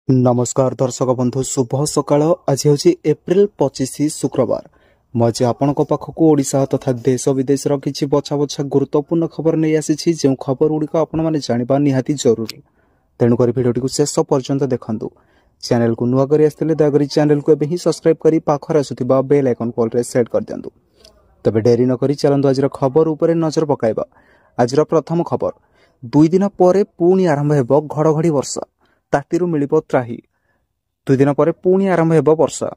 नमस्कार दर्शक बंधु शुभ सकाळ। आज हूँ एप्रिल 25 शुक्रवार। मुझे आपण पाखक ओडिशा तथा देश विदेश किसी बछा बछा गुरुत्वपूर्ण खबर नहीं आसी जो खबर गुड़िक आपने जानवा निहाती जरूरी। तेणुक भिडियोटी को शेष पर्यंत देखु। चैनल को नुआ कर दयाकोरी चैनल को एवं सब्सक्राइब कर पाखर आसुवा बेल आइकन कॉल रे सेट कर दिंतु। तबे डेरी नक चलतु आज खबर उपर नजर पकाइबा। आज प्रथम खबर, 2 दिन पर पुणी आरंभ हो घड़घड़ी वर्षा, तातीरू मिलिबो त्राही। 2 दिन पर पुणी आरंभ हो वर्षा।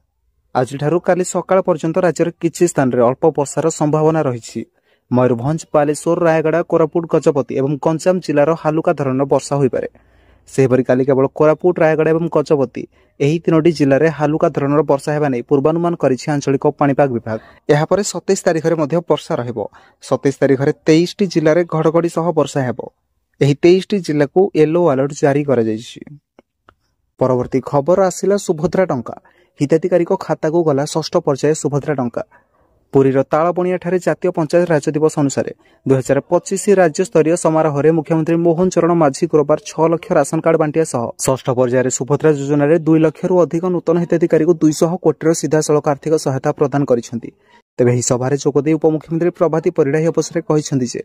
आज काली सकाळ पर्यंत राज्यर किछि स्थान रे अल्प वर्षार संभावना रही। मयूरभंज, बालेश्वर, रायगड़ा, कोरापुट, गजपति एवं गंजाम जिलार हालुका धरण वर्षा हो पारे। सेहपरि काली केवल कोरापुट, रायगड़ा एवं गजपति एही 3टी जिले में हालुका धरण वर्षा हेबा नै पूर्वानुमान करिछि आंचलिक पाणीपाग विभाग। एहा परे 27 तारिख रे मध्य वर्षा रहिबो। 27 तारिख रे 23टी जिले में घड़घड़ी सह वर्षा हेबो। एही 23टी जिला को येलो अलर्ट जारी करा जायछि। परवर्ती खबर आसिला सुभद्रा टंका। हिताधिकारी खाता को गला 6ठ पर्याय सुभद्रा टंका। पुरीर तालबणिया ठारे जातीय पंचायत राज्य दिवस अनुसार 2025 राज्य स्तरीय समारोह में मुख्यमंत्री मोहन चरण माझी गुरुवार 6 लाख राशन कार्ड बांटिया सह 6ठ पर्यायर सुभद्रा योजना रे 2 लाख रु अधिक नूतन हिताधिकारी को 200 कोटी सीधा सड़क आर्थिक सहायता प्रदान करिसेंती। तेबे एही सभा रे जोगदे उपमुख्यमंत्री प्रभाती परिड़ा एही अवसर कहिसेंती जे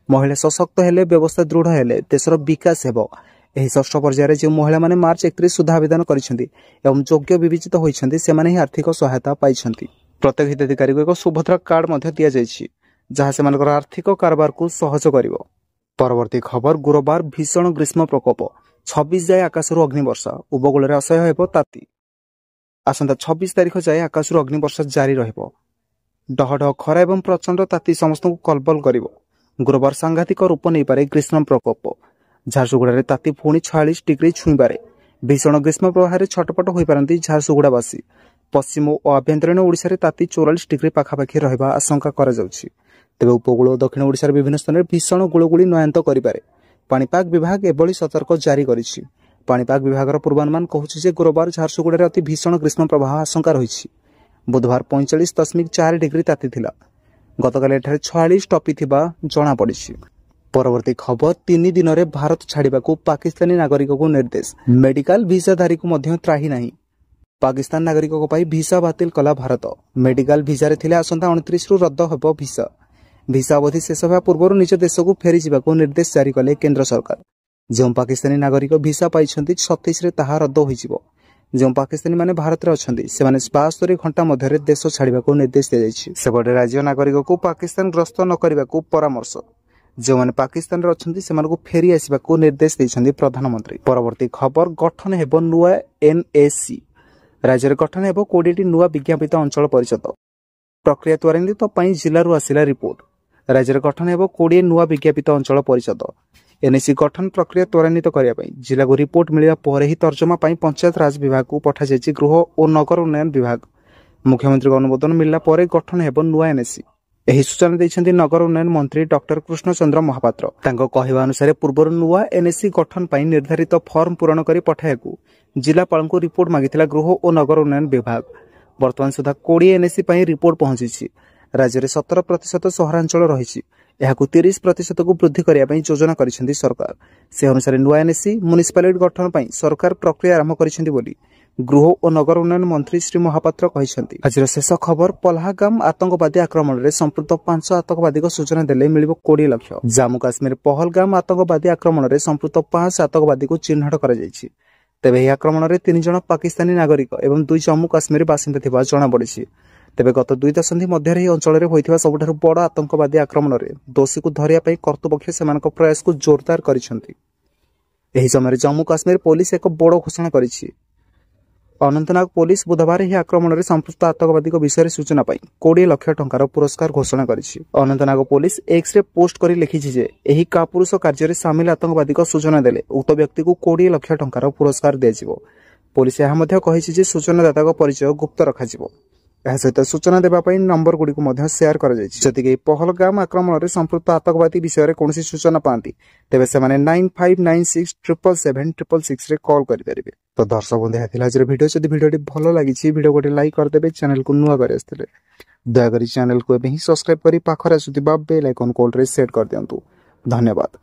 महिला सशक्त हेले, व्यवस्था दृढ़ हेले देशर विकास हेबो। एही 6ठ पर्यायर जो महिला माने मार्च 31 सुधा आवेदन करिसेंती एवं योग्य विवेचित होइसेंती सेमाने ही आर्थिक सहायता पाइसेंती। प्रत्येक हिताधिकारी को एक सुभद्रा कार्ड मध्य दिया जायछि जहाँ सेमानकर आर्थिक कारबार को सहज करिवो। परवर्ती खबर, गुरुवार भीषण ग्रीष्म प्रकोप, 26 जाए आकाशरू अग्निवर्षा, उपकूल में असह्य हेबो ताती। आसंता 26 तारिख जाए आकाशरू अग्निवर्षा जारी रहिबो। डहडह खरा एवं प्रचंड ताती समस्त को कलबल करिवो। गुरुवार सांघातिक रूप नहीं पारे ग्रीष्म प्रकोप। झारसुगुड़ा ताती पुणी 46 डिग्री छुईबारे भीषण ग्रीष्म प्रवाह छटपट हो पारती झारसुगुड़ावासी। पश्चिम और आभ्यंतरीण ओडिशा रे ताती 44 डिग्री पाखापाखि रहिबा आशंका करा जाउछि। तेबे उपकूल और दक्षिण ओडिशा विभिन्न स्थान में भीषण गुळुगुळी नयंत करिपारे पाणीपाग विभाग एभली सतर्क जारी करिछि। पाणीपाग विभागर पूर्वानुमान कहूछि जे गुरुवार झारसुगुड़ा अति भीषण ग्रीष्म प्रवाह आशंका रहिछि। बुधवार 45.4 डिग्री ताती थिला। गतकाली एठारे 46 टपी थिबा जणा पड़िछि। परवर्ती खबर, 3 दिन में भारत छाड़िबा को पाकिस्तानी नागरिक को निर्देश। मेडिकल भिसाधारी को मध्य त्राही नहीं। पाकिस्तान नागरिक को पाई भिसा बातिल कला भारत। मेडिकल भिसा रे थिले आसंता 29 रु रद्द हेबो भिसा। भिसा अवधि शेष होगा पूर्व निज देश को फेरी जावाक निर्देश जारी कले केंद्र सरकार। जो पाकिस्तानी नागरिक भिसा पाई 36 रे ताहा रद्द होइजिवो। जो पाकिस्तानी माने भारत रे अछंती सेमाने 72 घंटा मध्य देश छाड़िबाक निर्देश दिया जायछि। सेबडे राज्य नागरिक को पाकिस्तान ग्रस्त न करबाक परामर्श। जो माने पाकिस्तान रे अछंती सेमान को फेरी आसीबाक निर्देश दैछन्ती प्रधानमंत्री। परवर्ती खबर, गठन हेबो नुआ एनएसी। राज्य में गठन हेबो 20टी नुआ विज्ञापित अंचल परिषद। प्रक्रिया त्वरान्वित पई जिल्लारू आसिला रिपोर्ट। राज्य में गठन हेबो 20 नुआ विज्ञापित अंचल परिषद। एनएसी गठन प्रक्रिया त्वरान्वित करिया पई जिला को रिपोर्ट मिलिया परे ही तर्जमा पई पंचायत राज विभाग को पठा जायछि गृह और नगर उन्नयन विभाग। मुख्यमंत्री को अनुमोदन मिलला परे गठन हेबो नुआ एनएसी। एही सूचना दैछन्ती नगर उन्नयन मंत्री डॉक्टर कृष्णचंद्र महापात्र। तांको कहवा अनुसार पूर्व नुआ एनएसी गठन पई निर्धारित फॉर्म पूरण करी पठायकू जिलापाल को रिपोर्ट मागिथिला गृह और नगर उन्नयन विभाग। वर्तमान सुधा 20 एनएसी पई रिपोर्ट पहुंची। राज्य में 17% सहरांचल रही। यहाकू 30% को वृद्धि करने पई योजना करिसेंती सरकार। से अनुसार नुआ एनएसी म्युनिसिपालिटी गठन पई सरकार प्रक्रिया आरंभ करिसेंती बोली गृह और नगर उन्नयन मंत्री श्री महापात्र कहिसेंती। आज शेष खबर, पहलगाम आतंकवादी आक्रमण में संपृक्त 5 आतंकवादी को सूचना देले मिलिबो 20 लाख। जम्मू काश्मीर पहलगाम आतंकवादी आक्रमण में संपृक्त 5 आतंकवादी को चिन्हट करा जायछि। तेबे यह आक्रमण में 3 जन पाकिस्तानी नागरिक एवं 2 जम्मू काश्मीर बासिंदा थिबा जणा पड़िछि। तेबे गत 2 दशंधि मध्य ही अंचल में होइथिबा सबुठारु बड़ आतंकवादी आक्रमण में दोषी को धरिया पई कर्तृपक्ष सेमानक प्रयास को जोरदार करिसेंती। एही समय जम्मू काश्मीर पुलिस एक बड़ घोषणा करिछि। अनंतनाग पुलिस बुधवार ही आक्रमण में संपृक्त आतंकवादी विषय सूचना पाई 20 लाख टंकार पुरस्कार घोषणा करिछि। अनंतनाग पुलिस एक्स रे पोस्ट करी लिखिछि जे एही कापुरुष कार्य में सामिल आतंकवादी सूचना देले उक्त व्यक्ति को 20 लाख टंकार पुरस्कार दियाजिवो। पुलिस यह मध्य कहिछि जे सूचनादाता परिचय गुप्त रखाजिवो। यह सहित सूचना देवाई नंबर गुड़ी को शेयर कर जदि पहलगाम आक्रमण में संपृक्त आतंकवादी विषय में कौन सूचना पाती तेरे से 9596777666 रे कॉल करेंगे। तो दर्शक बंधु आज वीडियो जब वीडियो भल लगी वीडियो गोटे लाइक करदे। चैनल को नुआ कर दयाकोरी चैनल को सब्सक्राइब कर पाखर आसुवा बेल आइकन कॉल रे सेट कर दिंतु। धन्यवाद।